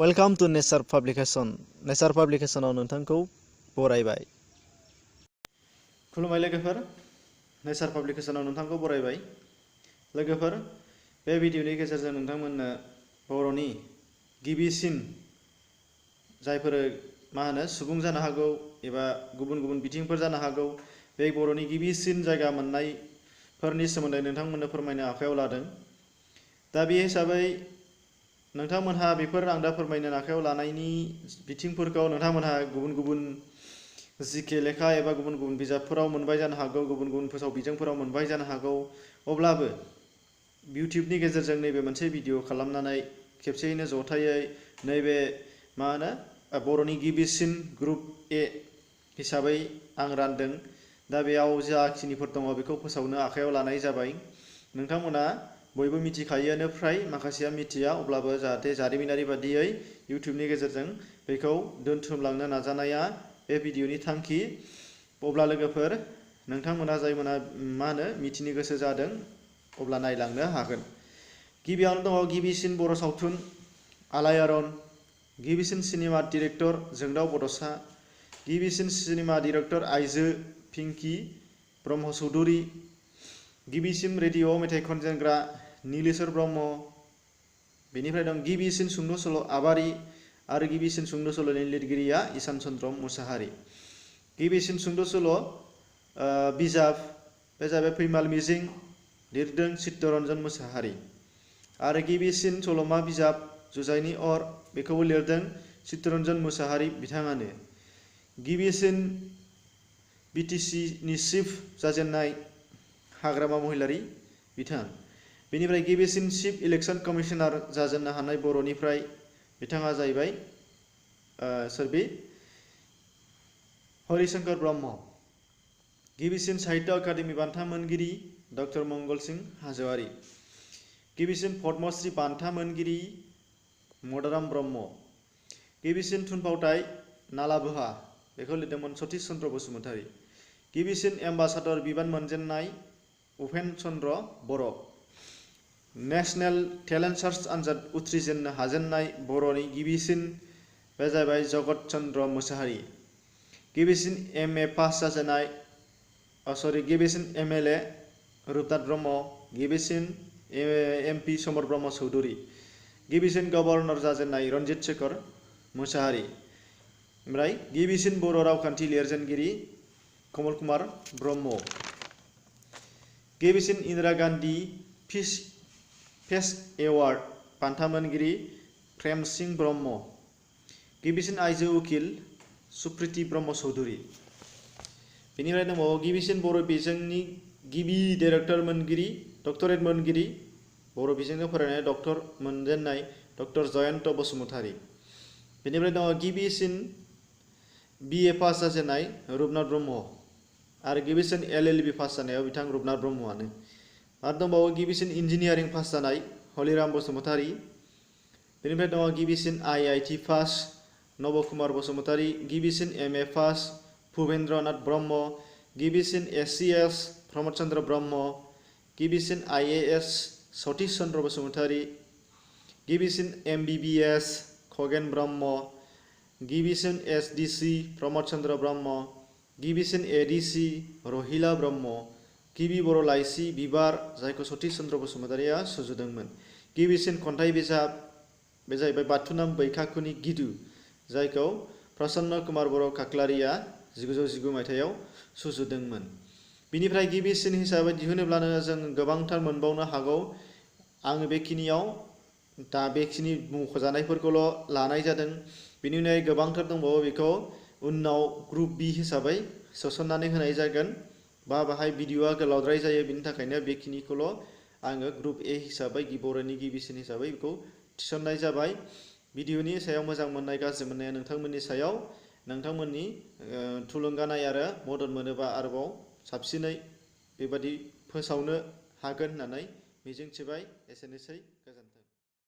Welcome to nature publication नेचार पाब्लिकेशनाव नोंथांखौ बरायबाय। खुलुमबाय लोगोफोर, नेचार पाब्लिकेशनाव नोंथांखौ बरायबाय। लोगोफोर, बे भिडिअनि गेजेरजों नोंथांमोननो बर'नि गिबिसिन जायफोर सुबुं जानो हागौ एबा गुबुन गुबुन बिथिंफोर जानो हागौ, बे बर'नि गिबिसिन जायगा मोननायफोरनि सोमोन्दै नोंथांमोननो फोरमायनो आखायाव लादों। दा बे हिसाबै नोंथांमोनहा बेफोर आं दा फोरमायनो आखायाव लानायनि बिथिंफोरखौ नोंथांमोनहा गुबुन गुबुन जिके लेखा एबा गुबुन गुबुन बिजाबफोराव मोनबाय जानो हागौ, गुबुन गुबुन फोसाव बिजोंफोराव मोनबाय जानो हागौ। अब्लाबो इउटिउबनि गेजेरजों नैबे मोनसे भिडिअ खालामनानै खेबसेयैनो जथायै नैबे बर'नि गिबिसिन ग्रुप ए हिसाबै आं रानदों। दा बेयाव जाखिनिफोर दङ बेखौ फोसावनो आखायाव लानाय जाबाय। नोंथांमोना बयबो मिथिखायोआनो, फ्राय माखासेया मिथिया, अब्लाबो जाहाथे जारिमिनारि बादियै इउटिउबनि गेजेरजों बेखौ दोनथुमलांनो नाजानाया बे भिडिअनि थांखि। अब्ला लोगोफोर, नोंथांमोना जायमोना मिथिनो गोसो जादों अब्ला नायलांनो हागोन। गिबियावनो दङ गिबिसिन बर' सावथुन आलायारन, गिबिसिन सिनेमा डिरेक्टर जोंदाव बड'सा, गिबिसिन सिनेमा डिरेक्टर आइजो पिंकी ब्रह्म चौधुरी, गिबिसिन रेडिअ मेथाइ खनजेनग्रा नीलेश्वर ब्रह्म, बेनिफ्राय दं गिबिसिन सुंद' सल' आबारि आरो गिबिसिन सुंद' सल'नि लिरगिरिया ईशान चन्द्र मुसाहारि। गिबिसिन सुंद' सल' बिजाब बे जाबाय फैमाल मिजिं, लिरदों चित्तरन्जन मुसाहारि। आरो गिबिसिन सल'मा बिजाब जुजाइनि अर, बेखौबो लिरदों चित्तरन्जन मुसाहारि बिथाङानो। गिबिसिन बिटिसिनि चिफ जाजेननाय हाग्रामा महिलारि बिथां। बेनिफ्राय गिबिसिन चिफ इलेक्शन कमिशनार जाजेननो हानाय बर'निफ्राय बिथाङा जाहैबाय हरिशंकर ब्रह्म। गिबिसिन साहित्य एकाडेमि बान्था मोनगिरि डक्टर मंगल सिंह हाज'वारि। गिबिसिन पद्मश्री बान्था मोनगिरि मदाराम ब्रह्म। गिबिसिन थुनफावथाय नालाबोहा, बेखौ लिरदोंमोन सतीश चन्द्र बसुमतारी। गिबिसिन एम्बासाडर बिबान मोनजेननाय उपेन चन्द्र बर'। नेशनेल टेलेन्ट सार्च आनजाद उथ्रिजेननो हाजेननाय बर'नि गिबिसिन, बे जाबाय जगत चन्द्र मुसाहारि। गिबिसिन एमए पास जाजेननाय गिबिसिन एमएलए रुपनाथ ब्रह्म। गिबिसिन एमपि समर ब्रह्म चौधुरी। गिबिसिन गभर्नर जाजेननाय रन्जित शेखर मुसाहारि। ओमफ्राय गिबिसिन बर' रावखान्थि लिरजेनगिरि कमल कुमार ब्रह्म। गिबिसिन इन्दिरा गान्धी पेस एवार्ड बान्था मोनगिरि प्रेम सिंह ब्रह्म। गिबिसिन आइजो उकिल सुप्रिति ब्रह्म चौधुरी। बेनिफ्राय दंबावो गिबिसिन बर' बिजोंनि गिबि डाइरेक्टर मोनगिरि, डक्टरेट मोनगिरि, बर' बिजोंजों फरायनाय डक्टर मोनजेननाय डक्टर जयन्त बसुमतारी। बेनिफ्राय दङ गिबिसिन बिए पास जाजेननाय रुपनाथ ब्रह्म आरो गिबिसिन एलएलबि पास जानायाव बिथां रुपनाथ ब्रह्मआनो। आरो दंबावो गिबिसिन इन्जिनियारिं पास जानाय हलिराम बसुमतारी। बेनिफ्राय दङ गिबिसिन आइआइटि पास नब कुमार बसुमतारी। गिबिसिन एमए पास भुपेन्द्रनाथ ब्रह्म। गिबिसिन एससिएस प्रमद चन्द्र ब्रह्म। गिबिसिन आइएएस सतीश चन्द्र बसुमतारी। गिबिसिन एमबिबिएस खगेन ब्रह्म। गिबिसिन एसडिसि प्रमद चन्द्र ब्रह्म। गिबिसिन एडिसि रहिला ब्रह्म। गिबि बर' लाइसि बिबार, जायखौ सतीश चन्द्र बसुमतारीया सुजुदोंमोन। गिबिसिन खन्थाइ बिजाब, बे जाहैबाय बाथुनाम बैखाखुनि गिदु, जायखौ प्रसन्न कुमार बर' खाख्लारिया 1919 मायथाइयाव सुजुदोंमोन। बिनिफ्राय गिबिसिन हिसाबै दिहुनोब्लानो जों गोबांथार मोनबावनो हागौ। आङो बेखिनियाव दा बेखिनि मुंख'जानायफोरखौल' लानाय जादों। बेनि उनाव गोबांथार दंबावो, बेखौ उनाव ग्रुप बि हिसाबै सोसननानै होनाय जागोन, बा बाहाय भिडिअआ गोलावद्राय जायो, बिनि थाखायनो बेखिनिखौल' आङो ग्रुप ए हिसाबै बर'नि गिबिसिन हिसाबै बेखौ थिसननाय जाबाय। भिडिअनि सायाव मोजां मोननाय गाज्रि मोननाया नोंथांमोननि सायाव। नोंथांमोननि थुलुंगानाय आरो मदद मोनोबा आरोबाव साबसिनै बेबादि फोसावनो हागोन होननानै मिजिंथिबाय। एसेनोसै।